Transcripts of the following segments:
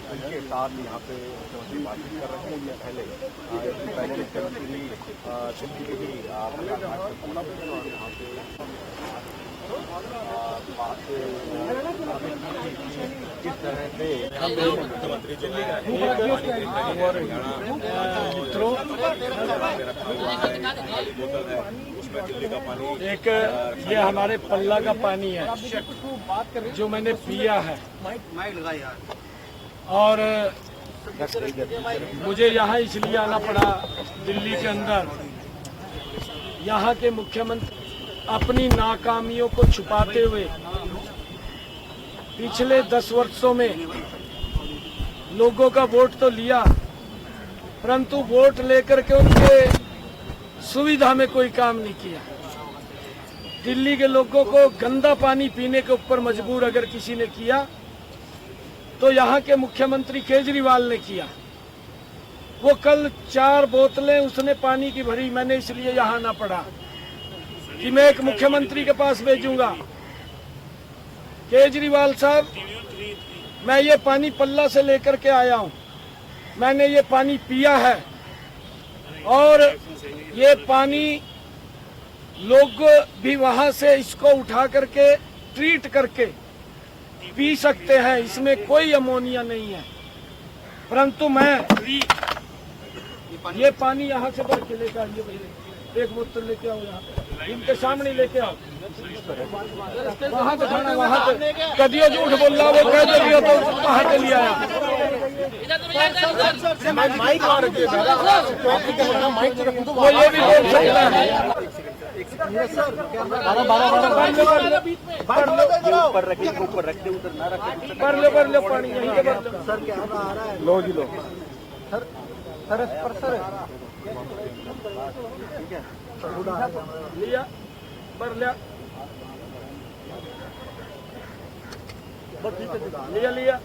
उनके साथ यहाँ पे मुख्यमंत्री बातचीत कर रहे हैं। पहले मुख्यमंत्री दिल्ली के ही यहाँ पे किस तरह से मुख्यमंत्री जो है उसमें दिल्ली का पानी, एक ये हमारे पल्ला का पानी है जो मैंने पिया है और मुझे यहाँ इसलिए आना पड़ा दिल्ली के अंदर। यहाँ के मुख्यमंत्री अपनी नाकामियों को छुपाते हुए पिछले 10 वर्षों में लोगों का वोट तो लिया, परंतु वोट लेकर के उनके सुविधा में कोई काम नहीं किया। दिल्ली के लोगों को गंदा पानी पीने के ऊपर मजबूर अगर किसी ने किया तो यहाँ के मुख्यमंत्री केजरीवाल ने किया। वो कल 4 बोतलें उसने पानी की भरी, मैंने इसलिए यहाँ आना पड़ा कि मैं एक मुख्यमंत्री के पास भेजूंगा, केजरीवाल साहब मैं ये पानी पल्ला से लेकर के आया हूँ, मैंने ये पानी पिया है और ये पानी लोग भी वहां से इसको उठा करके ट्रीट करके पी सकते हैं, इसमें कोई अमोनिया नहीं है। परंतु मैं ये पानी यहाँ से भर के लेकर आइए, एक बोतल लेके आओ, यहाँ इनके सामने लेके आओ। वहाँ से खाना वहाँ से कदियो झूठ बोल रहा, वो कह दे तो वहाँ से लिया आया। वो ये भी बोल सकता है। भर लो पानी यहीं के भर लो। सर क्या आ रहा है? लो जी लो सर, सर ठीक है, लिया भर लिया, लिया लिया।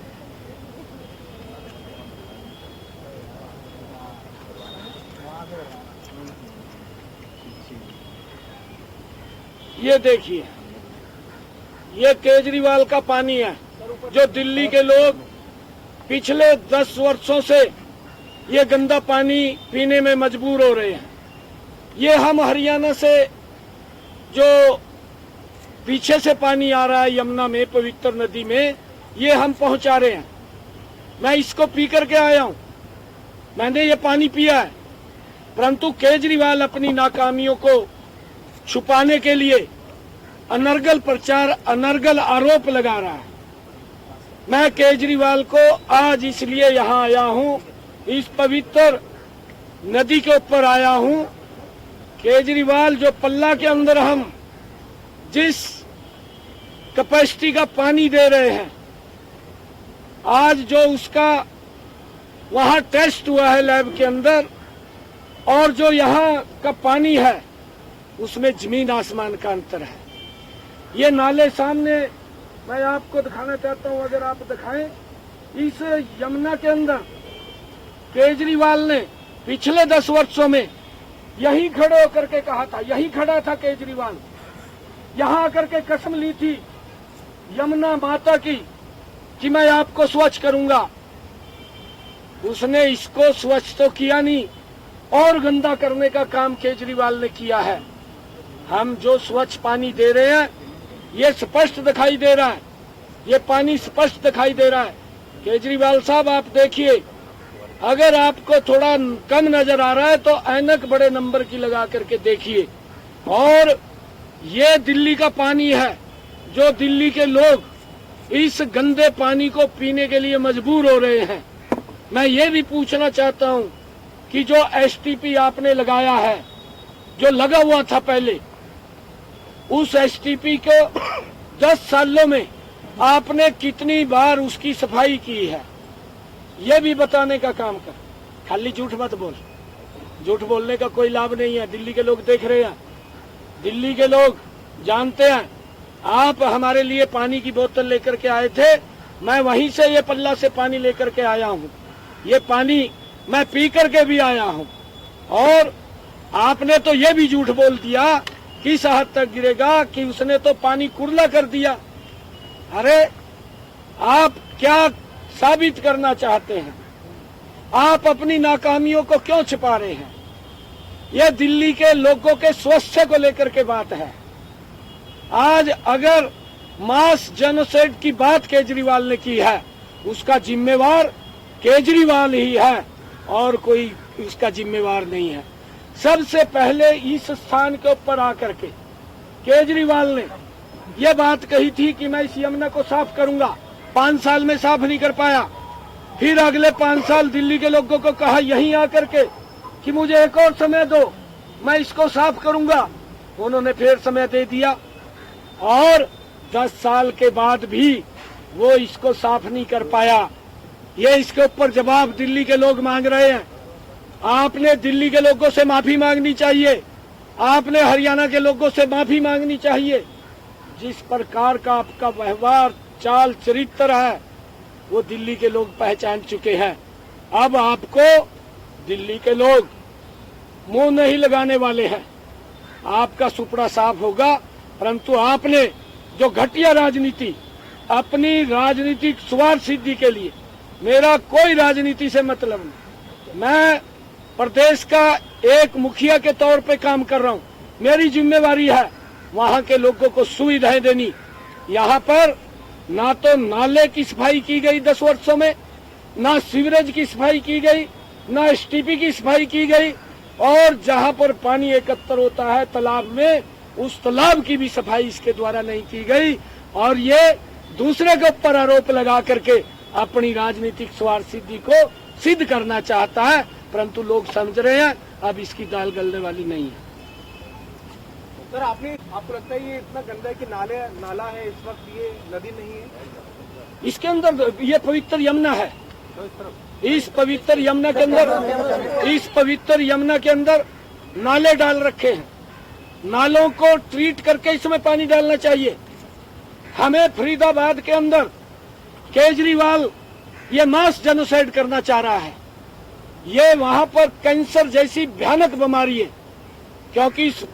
ये देखिए, ये केजरीवाल का पानी है जो दिल्ली के लोग पिछले 10 वर्षों से ये गंदा पानी पीने में मजबूर हो रहे हैं। ये हम हरियाणा से जो पीछे से पानी आ रहा है यमुना में, पवित्र नदी में, ये हम पहुंचा रहे हैं। मैं इसको पी करके आया हूं, मैंने ये पानी पिया है, परंतु केजरीवाल अपनी नाकामियों को छुपाने के लिए अनर्गल प्रचार, अनर्गल आरोप लगा रहा है। मैं केजरीवाल को आज इसलिए यहाँ आया हूँ, इस पवित्र नदी के ऊपर आया हूँ। केजरीवाल जो पल्ला के अंदर हम जिस कैपेसिटी का पानी दे रहे हैं, आज जो उसका वहाँ टेस्ट हुआ है लैब के अंदर, और जो यहाँ का पानी है उसमें जमीन आसमान का अंतर है। ये नाले सामने मैं आपको दिखाना चाहता हूँ, अगर आप दिखाएं, इस यमुना के अंदर केजरीवाल ने पिछले 10 वर्षों में यही खड़े होकर के कहा था, यही खड़ा था केजरीवाल, यहाँ आकर के कसम ली थी यमुना माता की कि मैं आपको स्वच्छ करूंगा। उसने इसको स्वच्छ तो किया नहीं और गंदा करने का काम केजरीवाल ने किया है। हम जो स्वच्छ पानी दे रहे हैं ये स्पष्ट दिखाई दे रहा है, ये पानी स्पष्ट दिखाई दे रहा है। केजरीवाल साहब आप देखिए, अगर आपको थोड़ा कम नजर आ रहा है तो ऐनक बड़े नंबर की लगा करके देखिए। और ये दिल्ली का पानी है जो दिल्ली के लोग इस गंदे पानी को पीने के लिए मजबूर हो रहे हैं। मैं ये भी पूछना चाहता हूँ कि जो एसटीपी आपने लगाया है, जो लगा हुआ था पहले, उस एसटीपी को 10 सालों में आपने कितनी बार उसकी सफाई की है, ये भी बताने का काम कर। खाली झूठ मत बोल, झूठ बोलने का कोई लाभ नहीं है। दिल्ली के लोग देख रहे हैं, दिल्ली के लोग जानते हैं। आप हमारे लिए पानी की बोतल लेकर के आए थे, मैं वहीं से ये पल्ला से पानी लेकर के आया हूँ। ये पानी मैं पी करके भी आया हूं। और आपने तो ये भी झूठ बोल दिया कि इस हद तक गिरेगा कि उसने तो पानी कुरला कर दिया। अरे आप क्या साबित करना चाहते हैं? आप अपनी नाकामियों को क्यों छिपा रहे हैं? यह दिल्ली के लोगों के स्वास्थ्य को लेकर के बात है। आज अगर मास जेनोसाइड की बात केजरीवाल ने की है, उसका जिम्मेवार केजरीवाल ही है और कोई उसका जिम्मेवार नहीं है। सबसे पहले इस स्थान के ऊपर आकर के केजरीवाल ने यह बात कही थी कि मैं इस यमुना को साफ करूंगा। 5 साल में साफ नहीं कर पाया। फिर अगले 5 साल दिल्ली के लोगों को कहा यहीं आकर के कि मुझे एक और समय दो, मैं इसको साफ करूंगा। उन्होंने फिर समय दे दिया और 10 साल के बाद भी वो इसको साफ नहीं कर पाया। ये इसके ऊपर जवाब दिल्ली के लोग मांग रहे हैं। आपने दिल्ली के लोगों से माफी मांगनी चाहिए। आपने हरियाणा के लोगों से माफी मांगनी चाहिए। जिस प्रकार का आपका व्यवहार, चाल, चरित्र है वो दिल्ली के लोग पहचान चुके हैं। अब आपको दिल्ली के लोग मुंह नहीं लगाने वाले हैं। आपका सुपड़ा साफ होगा। परंतु आपने जो घटिया राजनीति, अपनी राजनीतिक स्वार्थ सिद्धि के लिए, मेरा कोई राजनीति से मतलब नहीं, मैं प्रदेश का एक मुखिया के तौर पे काम कर रहा हूँ। मेरी जिम्मेवारी है वहाँ के लोगों को सुविधाएं देनी। यहाँ पर ना तो नाले की सफाई की गई 10 वर्षों में, ना सीवरेज की सफाई की गई, ना एसटीपी की सफाई की गई, और जहाँ पर पानी एकत्र होता है तालाब में, उस तालाब की भी सफाई इसके द्वारा नहीं की गई। और ये दूसरे के ऊपर आरोप लगा करके अपनी राजनीतिक स्वार्थ सिद्धि को सिद्ध करना चाहता है। परंतु लोग समझ रहे हैं अब इसकी दाल गलने वाली नहीं है। सर, आपको लगता है ये इतना गंदा है कि नाला है इस वक्त, ये नदी नहीं है? इसके अंदर ये पवित्र यमुना है। इस पवित्र यमुना के अंदर नाले डाल रखे हैं। नालों को ट्रीट करके इसमें पानी डालना चाहिए। हमें फरीदाबाद के अंदर केजरीवाल ये मास जेनोसाइड करना चाह रहा है। ये वहां पर कैंसर जैसी भयानक बीमारी है, क्योंकि इस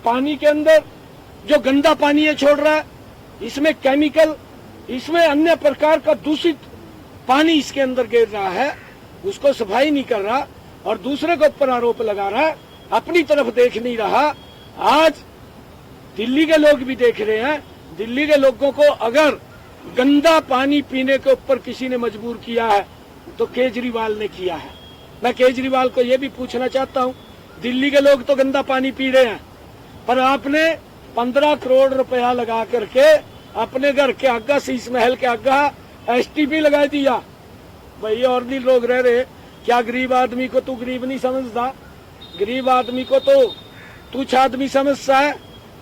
पानी के अंदर जो गंदा पानी ये छोड़ रहा है, इसमें केमिकल, इसमें अन्य प्रकार का दूषित पानी इसके अंदर गिर रहा है। उसको सफाई नहीं कर रहा और दूसरे के ऊपर आरोप लगा रहा है, अपनी तरफ देख नहीं रहा। आज दिल्ली के लोग भी देख रहे हैं। दिल्ली के लोगों को अगर गंदा पानी पीने के ऊपर किसी ने मजबूर किया है तो केजरीवाल ने किया है। मैं केजरीवाल को यह भी पूछना चाहता हूं, दिल्ली के लोग तो गंदा पानी पी रहे हैं, पर आपने 15 करोड़ रुपया लगा करके अपने घर के आगे, शीश महल के आगे एसटीपी लगा दिया। भाई और भी लोग रह रहे, क्या गरीब आदमी को तू गरीब नहीं समझता? गरीब आदमी को तो तुच्छ आदमी समझता है।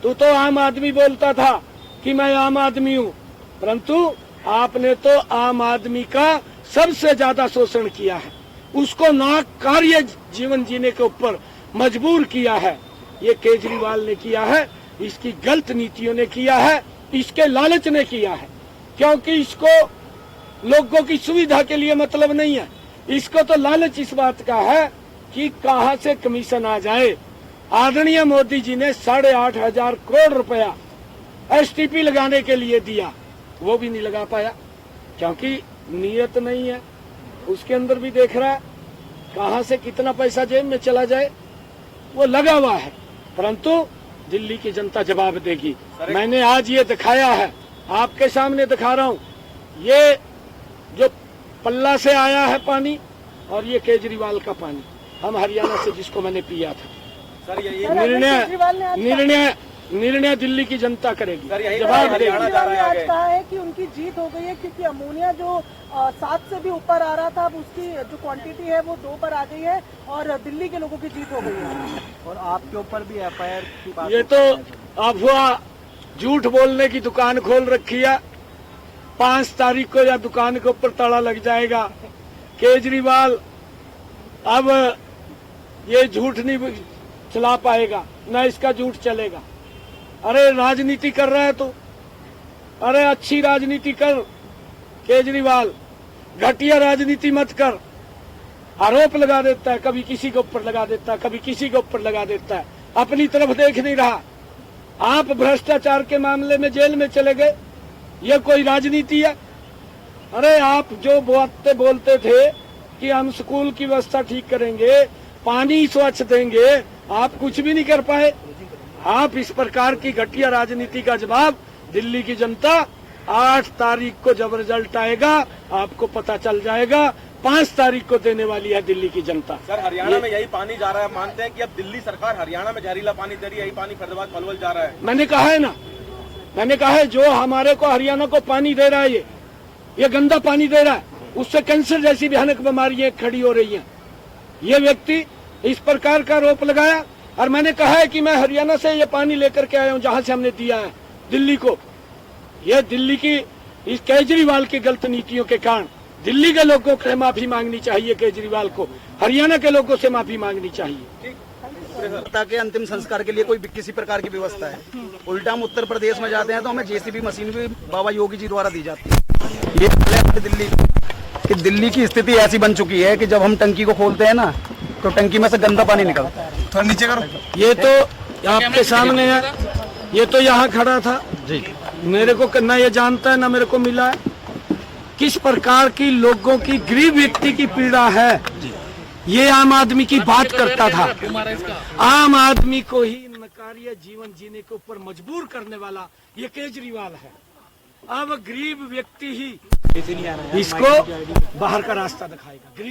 तू तो आम आदमी बोलता था कि मैं आम आदमी हूँ, परंतु आपने तो आम आदमी का सबसे ज्यादा शोषण किया है, उसको नाकार्य जीवन जीने के ऊपर मजबूर किया है। ये केजरीवाल ने किया है, इसकी गलत नीतियों ने किया है, इसके लालच ने किया है। क्योंकि इसको लोगों की सुविधा के लिए मतलब नहीं है, इसको तो लालच इस बात का है कि कहां से कमीशन आ जाए। आदरणीय मोदी जी ने 8,500 करोड़ रुपया एसटीपी लगाने के लिए दिया, वो भी नहीं लगा पाया क्योंकि नीयत नहीं है। उसके अंदर भी देख रहा है कहां से कितना पैसा जेब में चला जाए, वो लगा हुआ है। परंतु दिल्ली की जनता जवाब देगी। मैंने आज ये दिखाया है, आपके सामने दिखा रहा हूँ, ये जो पल्ला से आया है पानी और ये केजरीवाल का पानी, हम हरियाणा से जिसको मैंने पिया था। सर ये निर्णय दिल्ली की जनता करेगी, जवाब देगी। आज कहा है कि उनकी जीत हो गई है क्योंकि अमोनिया जो 7 से भी ऊपर आ रहा था, अब उसकी जो क्वांटिटी है वो 2 पर आ गई है और दिल्ली के लोगों की जीत हो गई है। और आपके ऊपर भी एफआईआर की बात, ये तो अफवाह, झूठ बोलने की दुकान खोल रखी है। 5 तारीख को या दुकान के ऊपर ताला लग जाएगा। केजरीवाल अब ये झूठ नहीं चला पाएगा, न इसका झूठ चलेगा। अरे राजनीति कर रहा है तो, अरे अच्छी राजनीति कर केजरीवाल, घटिया राजनीति मत कर। आरोप लगा देता है, कभी किसी के ऊपर लगा देता है, कभी किसी के ऊपर लगा देता है, अपनी तरफ देख नहीं रहा। आप भ्रष्टाचार के मामले में जेल में चले गए, ये कोई राजनीति है? अरे आप जो बातें बोलते थे कि हम स्कूल की व्यवस्था ठीक करेंगे, पानी स्वच्छ देंगे, आप कुछ भी नहीं कर पाए। आप इस प्रकार की घटिया राजनीति का जवाब दिल्ली की जनता 8 तारीख को जब रिजल्ट आएगा आपको पता चल जाएगा। 5 तारीख को देने वाली है दिल्ली की जनता। सर हरियाणा में यही पानी जा रहा है, मानते हैं कि अब दिल्ली सरकार हरियाणा में जहरीला पानी दे रही है, यही पानी फरीदाबाद पलवल जा रहा है। मैंने कहा है ना, मैंने कहा है जो हमारे को हरियाणा को पानी दे रहा है ये गंदा पानी दे रहा है, उससे कैंसर जैसी भयानक बीमारियां खड़ी हो रही हैं। ये व्यक्ति इस प्रकार का आरोप लगाया और मैंने कहा है कि मैं हरियाणा से ये पानी लेकर के आया हूं जहां से हमने दिया है दिल्ली को। ये दिल्ली की इस केजरीवाल की गलत नीतियों के कारण दिल्ली के लोगों से माफी मांगनी चाहिए, केजरीवाल को हरियाणा के लोगों से माफी मांगनी चाहिए। ताकि अंतिम संस्कार के लिए कोई किसी प्रकार की व्यवस्था है। उल्टा हम उत्तर प्रदेश में जाते हैं तो हमें जेसीबी मशीन भी बाबा योगी जी द्वारा दी जाती है। ये दिल्ली की स्थिति ऐसी बन चुकी है कि जब हम टंकी को खोलते हैं ना तो टंकी में से गंदा पानी निकलता है। थोड़ा नीचे करो। ये तो आपके सामने है, ये तो यहाँ खड़ा था जी, मेरे को ना ये जानता है ना मेरे को मिला है किस प्रकार की लोगों की गरीब व्यक्ति की पीड़ा है। ये आम आदमी की बात करता था, आम आदमी को ही नकारिया जीवन जीने के ऊपर मजबूर करने वाला ये केजरीवाल है। अब गरीब व्यक्ति ही इसको बाहर का रास्ता दिखाएगा। गरीब